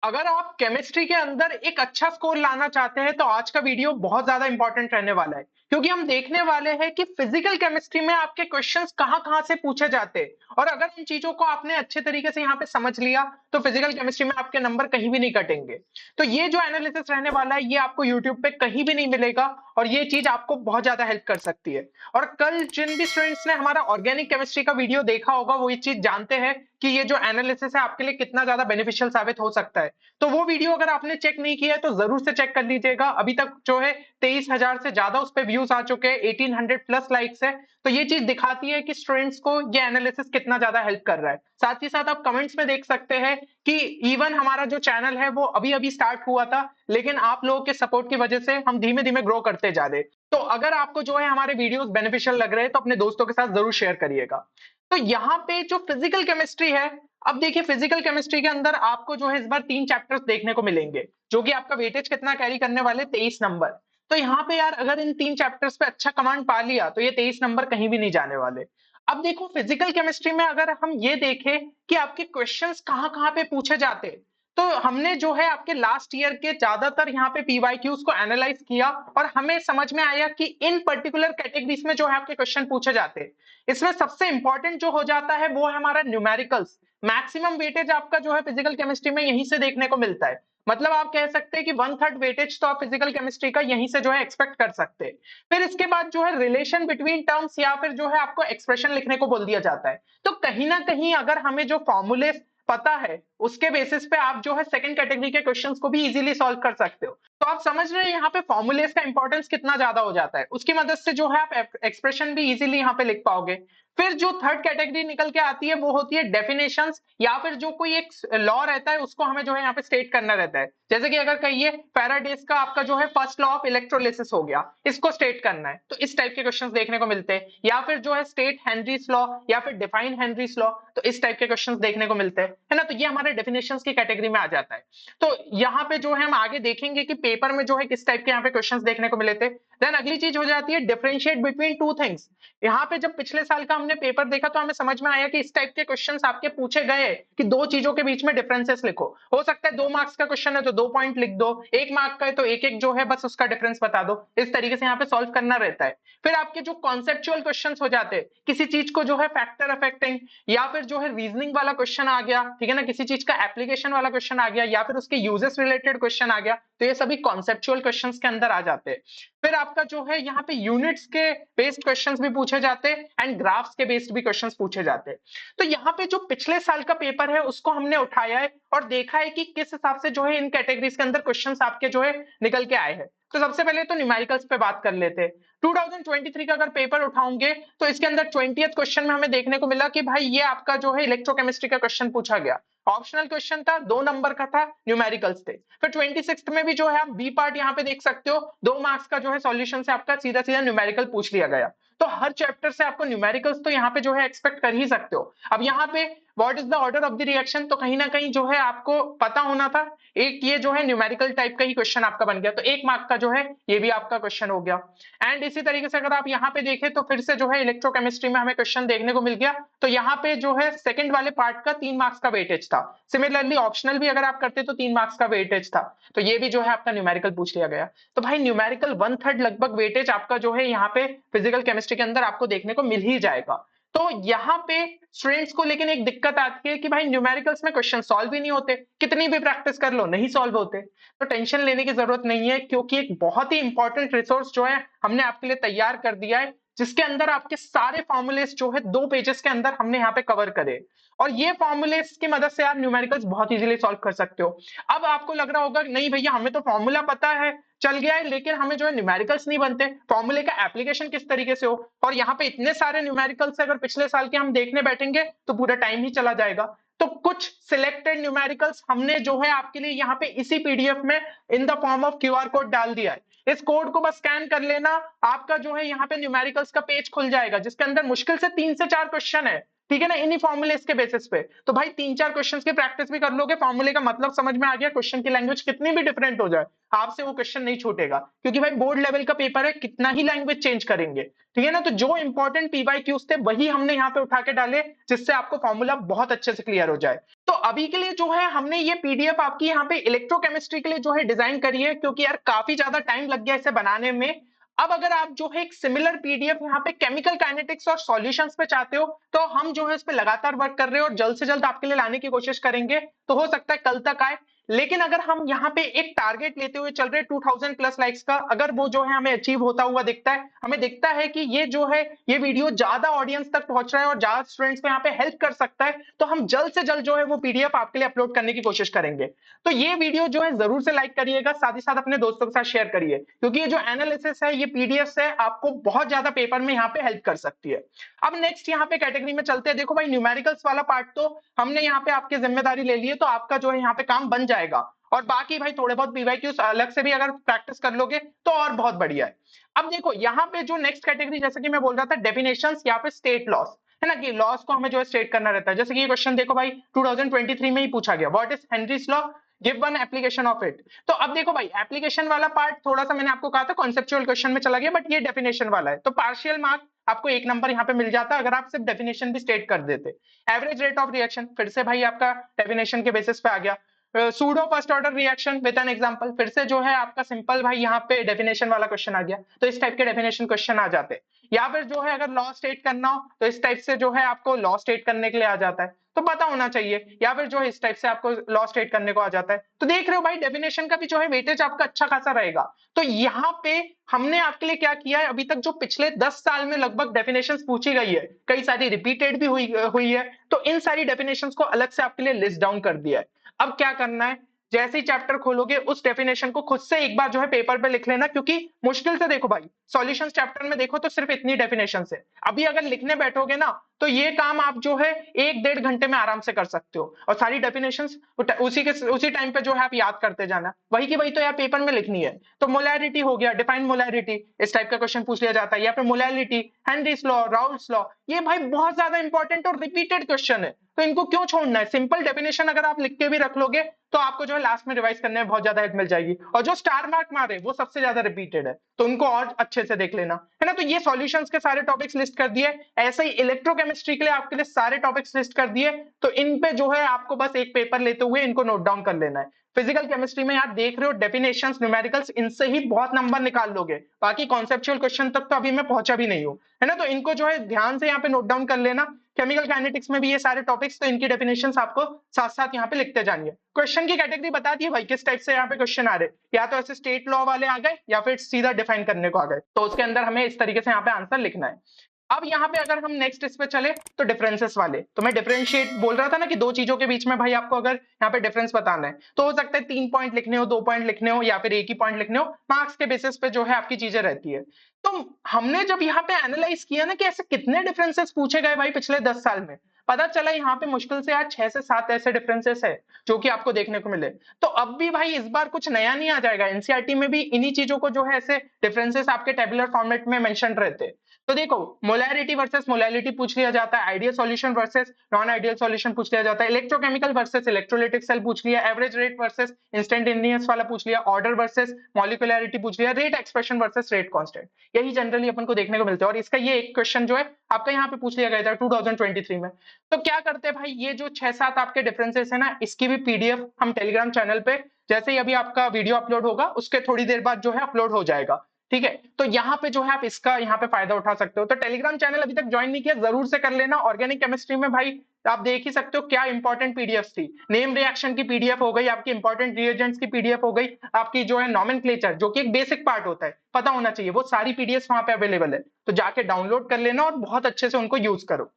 अगर आप केमिस्ट्री के अंदर एक अच्छा स्कोर लाना चाहते हैं तो आज का वीडियो बहुत ज्यादा इंपॉर्टेंट रहने वाला है, क्योंकि हम देखने वाले हैं कि फिजिकल केमिस्ट्री में आपके क्वेश्चंस कहां-कहां से पूछे जाते हैं। और अगर इन चीजों को आपने अच्छे तरीके से यहाँ पे समझ लिया तो फिजिकल केमिस्ट्री में आपके नंबर कहीं भी नहीं कटेंगे। तो ये जो एनालिसिस रहने वाला है ये आपको यूट्यूब पे कहीं भी नहीं मिलेगा, और ये चीज आपको बहुत ज्यादा हेल्प कर सकती है। और कल जिन भी स्टूडेंट्स ने हमारा ऑर्गेनिक केमिस्ट्री का वीडियो देखा होगा वो ये चीज जानते हैं कि ये जो एनालिसिस है आपके लिए कितना ज्यादा बेनिफिशियल साबित हो सकता है। तो वो वीडियो अगर आपने चेक नहीं किया है तो जरूर से चेक कर लीजिएगा। अभी तक जो है 23,000 से ज्यादा उस पे व्यूज आ चुके हैं, 1800 प्लस लाइक्स है। तो ये चीज दिखाती है कि स्टूडेंट्स को ये एनालिसिस कितना ज्यादा हेल्प कर रहा है। साथ ही साथ आप कमेंट्स में देख सकते हैं कि इवन हमारा जो चैनल है वो अभी अभी स्टार्ट हुआ था, लेकिन आप लोगों के सपोर्ट की वजह से हम धीमे धीमे ग्रो करते जा रहे हैं। तो अगर आपको जो है हमारे वीडियोस बेनिफिशियल लग रहे हैं तो अपने दोस्तों के साथ जरूर शेयर करिएगा। तो यहाँ पे जो फिजिकल केमिस्ट्री है, अब देखिए फिजिकल केमिस्ट्री के अंदर आपको जो है इस बार 3 चैप्टर्स देखने को मिलेंगे, जो कि आपका वेटेज कितना कैरी करने वाले 23 नंबर। तो यहाँ पे यार अगर इन 3 चैप्टर्स पे अच्छा कमांड पा लिया तो ये 23 नंबर कहीं भी नहीं जाने वाले। अब देखो फिजिकल केमिस्ट्री में अगर हम ये देखें कि आपके क्वेश्चंस कहाँ-कहाँ पे पूछे जाते हैं, तो हमने जो है आपके लास्ट ईयर के ज्यादातर यहाँ पे पीवाईक्यूज को एनालाइज किया और हमें समझ में आया कि इन पर्टिकुलर कैटेगरीज में जो है आपके क्वेश्चन पूछे जाते हैं। इसमें सबसे इंपॉर्टेंट जो हो जाता है वो है हमारा न्यूमेरिकल्स। मैक्सिमम वेटेज आपका जो है फिजिकल केमिस्ट्री में यहीं से देखने को मिलता है। मतलब आप कह सकते हैं कि 1/3 वेटेज तो आप फिजिकल केमिस्ट्री का यहीं से जो है एक्सपेक्ट कर सकते हैं। फिर इसके बाद जो है रिलेशन बिटवीन टर्म्स या फिर जो है आपको एक्सप्रेशन लिखने को बोल दिया जाता है। तो कहीं ना कहीं अगर हमें जो फॉर्मूले पता है उसके बेसिस पे आप जो है सेकंड कैटेगरी के क्वेश्चंस को भी इजीली सॉल्व कर सकते हो। तो आप समझ रहे हैं यहाँ पे फॉर्मूलेस का इंपॉर्टेंस कितना ज्यादा हो जाता है। उसकी मदद से जो है आप एक्सप्रेशन भी इजीली यहाँ पे लिख पाओगे। फिर जो थर्ड कैटेगरी निकल के आती है वो होती है डेफिनेशंस, या फिर जो कोई एक लॉ रहता है उसको हमें जो है यहाँ पे स्टेट करना रहता है। जैसे कि अगर कहिए फैराडेज का आपका जो है फर्स्ट लॉ ऑफ इलेक्ट्रोलिसिस हो गया, इसको स्टेट करना है, तो इस टाइप के क्वेश्चंस देखने को मिलते हैं। या फिर जो है स्टेट हेनरीज लॉ या फिर डिफाइन हेनरीज लॉ, तो इस टाइप के क्वेश्चंस देखने को मिलते हैं, है ना। तो ये हमारे डेफिनेशंस की कैटेगरी में आ जाता है। तो यहाँ पे जो है हम आगे देखेंगे कि पेपर में जो है किस टाइप के यहाँ पे क्वेश्चंस देखने को मिले थे। देन अगली चीज हो जाती है डिफरेंशिएट बिटवीन टू थिंग्स। यहाँ पे जब पिछले साल का हमने पेपर देखा तो हमें समझ में आया कि इस टाइप के क्वेश्चंस आपके पूछे गए कि दो चीजों के बीच में डिफरेंसेस लिखो। हो सकता है 2 मार्क्स का क्वेश्चन है तो 2 पॉइंट लिख दो, 1 मार्क का है तो एक एक जो है बस उसका डिफरेंस बता दो। इस तरीके से यहाँ पे सॉल्व करना रहता है। फिर आपके जो कॉन्सेप्चुअल क्वेश्चंस हो जाते हैं, किसी चीज को जो है फैक्टर अफेक्टिंग, या फिर जो है रीजनिंग वाला क्वेश्चन आ गया, ठीक है ना, किसी चीज का एप्लीकेशन वाला क्वेश्चन आ गया, या फिर उसके यूजेस रिलेटेड क्वेश्चन आ गया, तो ये सभी कॉन्सेप्चुअल क्वेश्चंस के अंदर आ जाते हैं। फिर आपका जो है यहाँ पे यूनिट्स के बेस्ड क्वेश्चंस भी पूछे जाते हैं एंड ग्राफ्स के बेस्ड भी क्वेश्चंस पूछे जाते हैं। तो यहाँ पे जो पिछले साल का पेपर है उसको हमने उठाया है और देखा है कि किस हिसाब से जो है इन कैटेगरीज के अंदर क्वेश्चंस आपके जो है निकल के आए हैं। तो सबसे पहले तो न्यूमेरिकल्स पे बात कर लेते हैं। 2023 का अगर पेपर उठाओगे तो इसके अंदर 20th क्वेश्चन में हमें देखने को मिला कि भाई ये आपका जो है इलेक्ट्रोकेमिस्ट्री का क्वेश्चन पूछा गया। ऑप्शनल क्वेश्चन था, 2 नंबर का था, न्यूमेरिकल्स थे। फिर 26th में भी जो है आप बी पार्ट यहाँ पे देख सकते हो, 2 मार्क्स का जो है सॉल्यूशन से आपका सीधा सीधा न्यूमेरिकल पूछ लिया गया। तो हर चैप्टर से आपको न्यूमेरिकल्स तो यहाँ पे जो है एक्सपेक्ट कर ही सकते हो। अब यहाँ पे what is the order of the reaction, तो कहीं ना कहीं जो है आपको पता होना था। एक ये जो है न्यूमेरिकल टाइप का ही क्वेश्चन आपका बन गया, तो 1 मार्क का जो है ये भी आपका क्वेश्चन हो गया। एंड इसी तरीके से अगर आप यहाँ पे देखें तो फिर से जो है इलेक्ट्रोकेमिस्ट्री में हमें क्वेश्चन देखने को मिल गया। तो यहाँ पे जो है सेकंड वाले पार्ट का 3 मार्क्स का वेटेज था। सिमिलरली ऑप्शनल भी अगर आप करते तो 3 मार्क्स का वेटेज था। तो ये भी जो है आपका न्यूमेरिकल पूछ लिया गया। तो भाई न्यूमेरिकल 1/3 लगभग वेटेज आपका जो है यहाँ पे फिजिकल केमिस्ट्री के अंदर आपको देखने को मिल ही जाएगा। तो यहाँ पे स्टूडेंट्स को लेकिन एक दिक्कत आती है कि भाई न्यूमेरिकल्स में क्वेश्चन सॉल्व ही नहीं होते, कितनी भी प्रैक्टिस कर लो नहीं सॉल्व होते। तो टेंशन लेने की जरूरत नहीं है, क्योंकि एक बहुत ही इंपॉर्टेंट रिसोर्स जो है हमने आपके लिए तैयार कर दिया है, जिसके अंदर आपके सारे फॉर्मूलेस जो है 2 पेजेस के अंदर हमने यहाँ पे कवर करे। और ये फॉर्मूलेस की मदद से आप न्यूमेरिकल्स बहुत इजीली सॉल्व कर सकते हो। अब आपको लग रहा होगा नहीं भैया हमें तो फॉर्मूला पता है, चल गया है, लेकिन हमें जो है न्यूमेरिकल्स नहीं बनते, फॉर्मूले का एप्लीकेशन किस तरीके से हो। और यहाँ पे इतने सारे न्यूमेरिकल्स अगर पिछले साल के हम देखने बैठेंगे तो पूरा टाइम ही चला जाएगा। तो कुछ सिलेक्टेड न्यूमेरिकल्स हमने जो है आपके लिए यहाँ पे इसी पीडीएफ में in the form of QR code डाल दिया है। इस कोड को बस स्कैन कर लेना, आपका जो है यहाँ पे न्यूमेरिकल्स का पेज खुल जाएगा, जिसके अंदर मुश्किल से 3 से 4 क्वेश्चन है। ठीक है ना, इन्हीं फॉर्मूलेस के बेसिस पे। तो भाई 3-4 क्वेश्चंस की प्रैक्टिस भी कर लोगे, फॉर्मूले का मतलब समझ में आ गया, क्वेश्चन की लैंग्वेज कितनी भी डिफरेंट हो जाए, आपसे वो क्वेश्चन नहीं छूटेगा, क्योंकि भाई बोर्ड लेवल का पेपर है, कितना ही लैंग्वेज चेंज करेंगे, ठीक है ना। तो जो इंपॉर्टेंट पीवाईक्यूज थे वही हमने यहाँ पे उठा के डाले, जिससे आपको फॉर्मूला बहुत अच्छे से क्लियर हो जाए। तो अभी के लिए जो है हमने ये पीडीएफ आपकी यहाँ पे इलेक्ट्रोकेमिस्ट्री के लिए जो है डिजाइन करी है, क्योंकि यार काफी ज्यादा टाइम लग गया इसे बनाने में। अब अगर आप जो है एक सिमिलर पीडीएफ यहाँ पे केमिकल काइनेटिक्स और सॉल्यूशंस पे चाहते हो, तो हम जो है इस पे लगातार वर्क कर रहे हैं और जल्द से जल्द आपके लिए लाने की कोशिश करेंगे। तो हो सकता है कल तक आए। लेकिन अगर हम यहाँ पे एक टारगेट लेते हुए चल रहे 2000 प्लस लाइक्स का, अगर वो जो है हमें अचीव होता हुआ दिखता है, हमें दिखता है कि ये जो है ये वीडियो ज्यादा ऑडियंस तक पहुंच रहा है और ज्यादा स्टूडेंट्स को यहाँ पे हेल्प कर सकता है, तो हम जल्द से जल्द जो है वो पीडीएफ आपके लिए अपलोड करने की कोशिश करेंगे। तो ये वीडियो जो है जरूर से लाइक करिएगा, साथ ही साथ अपने दोस्तों के साथ शेयर करिए, क्योंकि ये जो एनालिसिस है, ये पीडीएफ है, आपको बहुत ज्यादा पेपर में यहाँ पे हेल्प कर सकती है। अब नेक्स्ट यहाँ पे कैटेगरी में चलते हैं। देखो भाई, न्यूमेरिकल्स वाला पार्ट तो हमने यहाँ पे आपकी जिम्मेदारी ले ली है, तो आपका जो है यहाँ पे काम बन जाएगा। और बाकी भाई थोड़े बहुत पीवाईक्यूज अलग से भी अगर प्रैक्टिस कर लोगे तो और बहुत बढ़िया है। अब देखो यहाँ पे जो नेक्स्ट कैटेगरी, जैसे कि मैं बोल रहा था, डेफिनेशंस या फिर स्टेट लॉस, है ना, कि लॉस को हमें जो है स्टेट करना रहता है। जैसे कि ये क्वेश्चन देखो भाई, 2023 में ही पूछा गया, what is Henry's law, give one application of it. तो अब देखो भाई, एप्लीकेशन वाला पार्ट थोड़ा सा मैंने आपको कहा था कॉन्सेप्चुअल क्वेश्चन में चला गया, बट ये डेफिनेशन वाला है, तो पार्शियल मार्क आपको 1 नंबर यहाँ पे मिल जाता अगर आप सिर्फ डेफिनेशन भी स्टेट कर देते। एवरेज रेट ऑफ रिएक्शन, फिर से भाई आपका डेफिनेशन के बेसिस पे आ गया। Pseudo first order reaction with an example, फिर से जो है आपका सिंपल भाई यहाँ पे डेफिनेशन वाला क्वेश्चन आ गया, तो इस टाइप के डेफिनेशन क्वेश्चन आ जाते हैं। या फिर जो है अगर लॉ स्टेट करना हो तो इस टाइप से जो है आपको लॉ स्टेट करने के लिए आ जाता है, तो पता होना चाहिए। या फिर जो है इस टाइप से आपको लॉ स्टेट करने को आ जाता है। तो देख रहे हो भाई, डेफिनेशन का भी जो है वेटेज आपका अच्छा खासा रहेगा। तो यहाँ पे हमने आपके लिए क्या किया है, अभी तक जो पिछले 10 साल में लगभग डेफिनेशंस पूछी गई है, कई सारी रिपीटेड भी हुई है, तो इन सारी डेफिनेशंस को अलग से आपके लिए लिस्ट डाउन कर दिया है। अब क्या करना है, जैसे ही चैप्टर खोलोगे उस डेफिनेशन को खुद से एक बार जो है पेपर पे लिख लेना, क्योंकि मुश्किल से देखो भाई, सॉल्यूशंस चैप्टर में देखो तो सिर्फ इतनी डेफिनेशन है। अभी अगर लिखने बैठोगे ना, तो ये काम आप जो है 1-1.5 घंटे में आराम से कर सकते हो, और सारी डेफिनेशंस उसी टाइम पे जो है आप याद करते जाना, वही की वही तो यार पेपर में लिखनी है। तो मोलैरिटी हो गया, डिफाइन मोलैरिटी, इस टाइप का क्वेश्चन पूछ लिया जाता है, या फिर molarity, Henry's law, Raoult's law, ये भाई बहुत ज्यादा इंपॉर्टेंट और रिपीटेड क्वेश्चन है, तो इनको क्यों छोड़ना है। सिंपल डेफिनेशन अगर आप लिख के भी रख लोगे, तो आपको जो है लास्ट में रिवाइज करने में बहुत ज्यादा हेल्प मिल जाएगी। और जो स्टार मार्क मारे वो सबसे ज्यादा रिपीटेड है, तो उनको और अच्छे से देख लेना, है ना। तो ये सॉल्यूशंस के सारे टॉपिक्स लिस्ट कर दिए, ऐसे ही इलेक्ट्रोकेमिस्ट्री के लिए आपके लिए सारे टॉपिक्स लिस्ट कर दिए। तो इन पे जो है आपको बस एक पेपर लेते हुए इनको नोट डाउन कर लेना है। फिजिकल केमिस्ट्री में यार देख रहे हो, डेफिनेशंस, न्यूमेरिकल्स, इनसे ही बहुत नंबर निकाल लोगे, बाकी कॉन्सेप्चुअल क्वेश्चन तक तो अभी मैं पहुंचा भी नहीं हूं, है ना। तो इनको जो है ध्यान से यहाँ पे नोट डाउन कर लेना। केमिकल काइनेटिक्स में भी ये सारे टॉपिक्स, तो इनकी डेफिनेशंस आपको साथ साथ यहाँ पे लिखते जानिए। क्वेश्चन की कैटेगरी बता दी भाई, किस टाइप से यहाँ पे क्वेश्चन आ रहे, या तो ऐसे स्टेट लॉ वाले आ गए, या फिर सीधा डिफाइन करने को आ गए, तो उसके अंदर हमें इस तरीके से यहाँ पे आंसर लिखना है। अब यहाँ पे अगर हम नेक्स्ट इस पे चले, तो डिफरेंसेस वाले, तो मैं डिफरेंशिएट बोल रहा था ना कि दो चीजों के बीच में भाई आपको अगर यहाँ पे डिफरेंस बताना है, तो हो सकता है 3 पॉइंट लिखने हो, 2 पॉइंट लिखने हो, या फिर एक ही पॉइंट लिखने हो, मार्क्स के बेसिस पे जो है आपकी चीजें रहती है। तो हमने जब यहाँ पे एनालाइज किया ना कि ऐसे कितने डिफरेंसेस पूछे गए भाई पिछले 10 साल में, पता चला यहाँ पे मुश्किल से यार 6 से 7 ऐसे डिफरेंसेस है जो कि आपको देखने को मिले। तो अब भी भाई इस बार कुछ नया नहीं आ जाएगा, एनसीईआरटी में भी इन्हीं चीजों को जो है ऐसे डिफरेंसेस आपके टेबुलर फॉर्मेट में मेंशन रहते। तो देखो, मोलैरिटी वर्सेस मोलैलिटी पूछ लिया जाता है, ideal solution versus non ideal solution पूछ लिया जाता है, इलेक्ट्रोकेमिकल वर्सेस इलेक्ट्रोलाइटिक सेल पूछ लिया, एवरेज रेट वर्सेस इंस्टेंटेनियस वाला पूछ लिया, ऑर्डर वर्सेस मॉलिक्यूलैरिटी पूछ लिया, rate expression versus rate constant, यही जनरली अपन को देखने को मिलता है। और इसका ये एक क्वेश्चन जो है आपका यहाँ पे पूछ लिया गया था 2023 में। तो क्या करते हैं भाई, ये जो 6-7 आपके डिफरेंसेस है ना, इसकी भी पीडीएफ हम टेलीग्राम चैनल पे, जैसे ही अभी आपका वीडियो अपलोड होगा उसके थोड़ी देर बाद जो है अपलोड हो जाएगा, ठीक है। तो यहाँ पे जो है आप इसका यहाँ पे फायदा उठा सकते हो। तो टेलीग्राम चैनल अभी तक ज्वाइन नहीं किया, जरूर से कर लेना। ऑर्गेनिक केमिस्ट्री में भाई आप देख ही सकते हो क्या इंपॉर्टेंट पीडीएफ थी, नेम रिएक्शन की पीडीएफ हो गई, आपकी इंपॉर्टेंट रिएजेंट्स की पीडीएफ हो गई, आपकी जो है नॉमेनक्लेचर जो कि एक बेसिक पार्ट होता है, पता होना चाहिए, वो सारी पीडीएफ वहां पे अवेलेबल है। तो जाके डाउनलोड कर लेना और बहुत अच्छे से उनको यूज करो।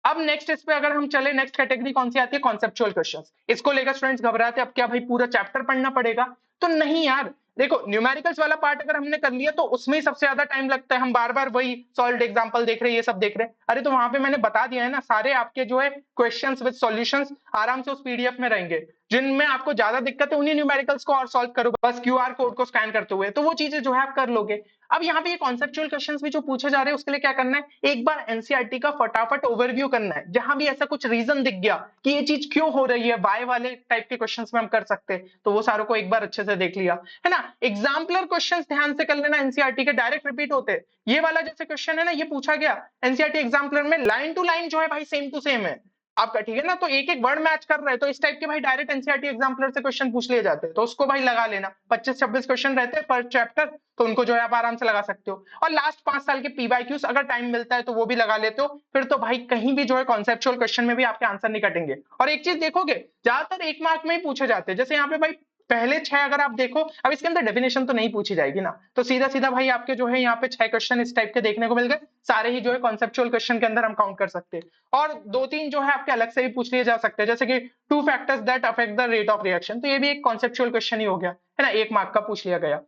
अब नेक्स्ट इस पे अगर हम चले, नेक्स्ट कैटेगरी कौन सी आती है, कॉन्सेप्चुअल क्वेश्चंस। इसको लेकर स्टूडेंट्स घबराते हैं, अब क्या भाई पूरा चैप्टर पढ़ना पड़ेगा। तो नहीं यार, देखो न्यूमेरिकल्स वाला पार्ट अगर हमने कर लिया तो उसमें ही सबसे ज्यादा टाइम लगता है, हम बार बार वही सॉल्व्ड एग्जांपल देख रहे हैं, ये सब देख रहे हैं। अरे तो वहां पे मैंने बता दिया है ना, सारे आपके जो है क्वेश्चंस विद सॉल्यूशंस आराम से उस पीडीएफ में रहेंगे। जिनमें आपको ज्यादा दिक्कत है उन्हीं न्यूमेरिकल्स को और सॉल्व करो बस क्यूआर कोड को स्कैन करते हुए, तो वो चीजें जो है आप कर लोगे। अब यहाँ पे ये कॉन्सेप्चुअल क्वेश्चंस भी जो पूछे जा रहे हैं उसके लिए क्या करना है, एक बार एनसीईआरटी का फटाफट ओवरव्यू करना है। जहां भी ऐसा कुछ रीजन दिख गया कि ये चीज क्यों हो रही है, वाई वाले टाइप के क्वेश्चंस में हम कर सकते हैं, तो वो सारों को एक बार अच्छे से देख लिया है ना। एग्जाम्पलर क्वेश्चंस ध्यान से कर लेना, एनसीईआरटी के डायरेक्ट रिपीट होते हैं। ये वाला जैसे क्वेश्चन है ना, ये पूछा गया एनसीईआरटी एग्जाम्पलर में, लाइन टू लाइन जो है भाई सेम टू सेम है आपका, ठीक है ना। तो एक एक वर्ड मैच कर रहे हैं, तो इस टाइप के भाई डायरेक्ट एनसीईआरटी एग्जाम्पलर से क्वेश्चन पूछ लिए जाते हैं, तो उसको भाई लगा लेना। 25-26 क्वेश्चन रहते हैं पर चैप्टर, तो उनको जो है आप आराम से लगा सकते हो। और लास्ट 5 साल के पीवाईक्यूज अगर टाइम मिलता है तो वो भी लगा लेते हो, फिर तो भाई कहीं भी जो है कॉन्सेप्चुअल क्वेश्चन में भी आपके आंसर नहीं कटेंगे। और एक चीज देखोगे, ज्यादातर 1 मार्क में ही पूछे जाते हैं। जैसे यहाँ पे भाई पहले 6 अगर आप देखो, अब इसके अंदर डेफिनेशन तो नहीं पूछी जाएगी ना, तो सीधा सीधा भाई आपके जो है यहाँ पे 6 क्वेश्चन इस टाइप के देखने को मिल गए, सारे ही जो है कॉन्सेप्चुअल क्वेश्चन के अंदर हम काउंट कर सकते हैं। और 2-3 जो है आपके अलग से भी पूछ लिए जा सकते हैं, जैसे कि 2 factors that affect the rate of reaction, तो ये भी एक कॉन्सेप्चुअल क्वेश्चन ही हो गया है ना, 1 मार्क का पूछ लिया गया।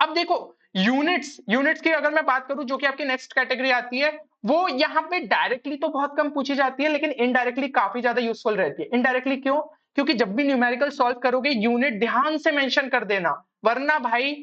अब देखो यूनिट्स की अगर मैं बात करूं, जो कि आपकी नेक्स्ट कैटेगरी आती है, वो यहाँ पे डायरेक्टली तो बहुत कम पूछी जाती है, लेकिन इनडायरेक्टली काफी ज्यादा यूजफुल रहती है। इनडायरेक्टली क्यों? क्योंकि जब भी न्यूमेरिकल सॉल्व करोगे यूनिट ध्यान से मेंशन कर देना, वरना भाई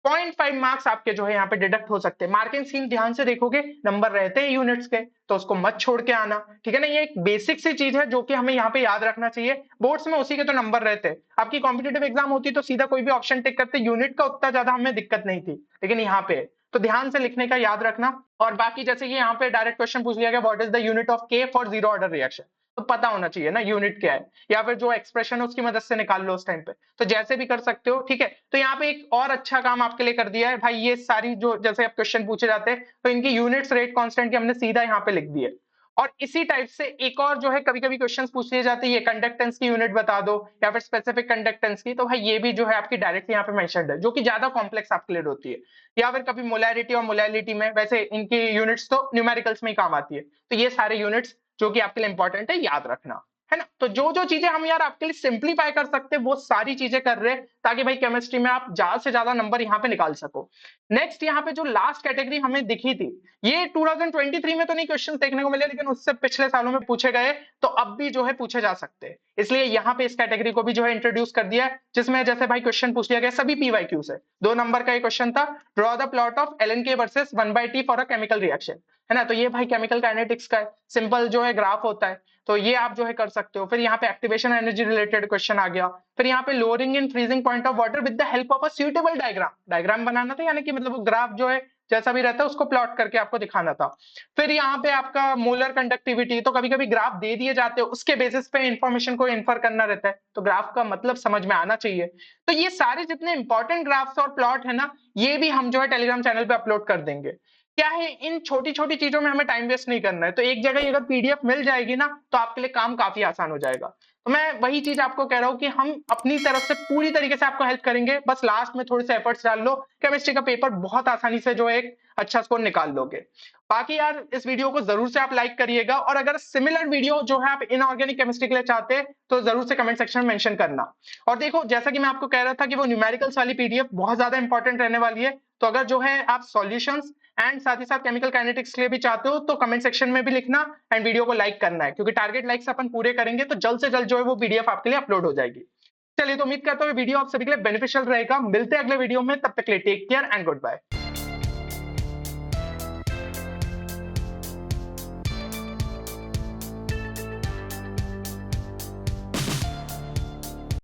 0.5 मार्क्स आपके जो है यहाँ पे डिडक्ट हो सकते हैं। मार्किंग स्कीम ध्यान से देखोगे, नंबर रहते हैं यूनिट्स के, तो उसको मत छोड़ के आना, ठीक है ना। ये एक बेसिक सी चीज है जो कि हमें यहाँ पे याद रखना चाहिए। बोर्ड्स में उसी के तो नंबर रहते हैं, आपकी कॉम्पिटेटिव एग्जाम होती तो सीधा कोई भी ऑप्शन टिक करते, यूनिट का उतना ज्यादा हमें दिक्कत नहीं थी, लेकिन यहाँ पे तो ध्यान से लिखने का याद रखना। और बाकी जैसे कि यहाँ पे डायरेक्ट क्वेश्चन पूछ लिया गया, what is the unit of के फॉर जीरो ऑर्डर रिएक्शन, तो पता होना चाहिए ना यूनिट क्या है, या फिर जो एक्सप्रेशन है उसकी मदद से निकाल लो उस टाइम पे, तो जैसे भी कर सकते हो, ठीक है। तो यहाँ पे एक और अच्छा काम आपके लिए कर दिया है भाई, ये सारी जो जैसे अब क्वेश्चन पूछे जाते हैं तो इनकी यूनिट्स रेट कांस्टेंट की हमने सीधा यहाँ पे लिख दी है। और इसी टाइप से एक और जो है कभी कभी क्वेश्चंस पूछ लिए जाते हैं, ये कंडक्टेंस की यूनिट बता दो या फिर स्पेसिफिक कंडक्टेंस की, तो भाई ये भी जो है आपकी डायरेक्टली यहाँ पे मेंशन्ड है, जो कि ज्यादा कॉम्प्लेक्स आपके लिए होती है। या फिर कभी मोलैरिटी और मोलैलिटी में, वैसे इनकी यूनिट्स तो न्यूमेरिकल्स में ही काम आती है, तो ये सारे यूनिट्स जो कि आपके लिए इंपॉर्टेंट है, याद रखना है ना। तो जो जो चीजें हम यार आपके लिए सिंप्लीफाई कर सकते हैं वो सारी चीजें कर रहे हैं, ताकि भाई केमिस्ट्री में आप ज्यादा से ज्यादा नंबर यहाँ पे निकाल सको। नेक्स्ट यहाँ पे जो लास्ट कैटेगरी हमें दिखी थी, ये 2023 में तो नहीं क्वेश्चन देखने को मिले, लेकिन उससे पिछले सालों में पूछे गए, तो अब भी जो है पूछे जा सकते हैं, इसलिए यहाँ पे इस कैटेगरी को भी जो है इंट्रोड्यूस कर दिया है, जिसमें जैसे भाई क्वेश्चन पूछ लिया गया सभी पीवाईक्यू से। 2 नंबर का ये क्वेश्चन था, draw the plot of LNK versus 1/T for a chemical reaction, है ना। तो ये भाई केमिकल काइनेटिक्स का है, सिंपल जो है ग्राफ होता है, तो ये आप जो है कर सकते हो। फिर यहाँ पे एक्टिवेशन एनर्जी रिलेटेड क्वेश्चन आ गया। फिर यहाँ पे lowering in freezing point of water with the help of a suitable diagram बनाना था, यानी कि मतलब ग्राफ जो है जैसा भी रहता है उसको प्लॉट करके आपको दिखाना था। फिर यहाँ पे आपका मोलर कंडक्टिविटी, तो कभी कभी ग्राफ दे दिए जाते हैं, उसके बेसिस पे इंफॉर्मेशन को इन्फर करना रहता है, तो ग्राफ का मतलब समझ में आना चाहिए। तो ये सारे जितने इंपॉर्टेंट ग्राफ्स और प्लॉट है ना, ये भी हम जो है टेलीग्राम चैनल पे अपलोड कर देंगे। क्या है, इन छोटी छोटी चीजों में हमें टाइम वेस्ट नहीं करना है, तो एक जगह अगर पीडीएफ मिल जाएगी ना, तो आपके लिए काम काफी आसान हो जाएगा। तो मैं वही चीज आपको कह रहा हूँ कि हम अपनी तरफ से पूरी तरीके से आपको हेल्प करेंगे, बस लास्ट में थोड़े से एफर्ट्स डाल लो, केमिस्ट्री का पेपर बहुत आसानी से जो है एक अच्छा स्कोर निकाल लोगे। बाकी यार इस वीडियो को जरूर से आप लाइक करिएगा, और अगर सिमिलर वीडियो जो है आप इनऑर्गेनिक केमिस्ट्री के लिए चाहते हैं तो जरूर से कमेंट सेक्शन में मेंशन करना। और देखो जैसा कि मैं आपको कह रहा था कि वो न्यूमेरिकल्स वाली पीडीएफ बहुत ज्यादा इंपॉर्टेंट रहने वाली है, तो अगर जो है आप सॉल्यूशंस एंड साथ ही साथ केमिकल काइनेटिक्स के लिए भी चाहते हो, तो कमेंट सेक्शन में भी लिखना एंड वीडियो को लाइक करना है, क्योंकि टारगेट लाइक्स अपन पूरे करेंगे तो जल्द से जल्द जो है वो पीडीएफ आपके लिए अपलोड हो जाएगी। चलिए, तो उम्मीद करता हूँ वीडियो आप सभी के लिए बेनिफिशियल रहेगा। मिलते हैं अगले वीडियो में, तब तक के लिए take care and good bye.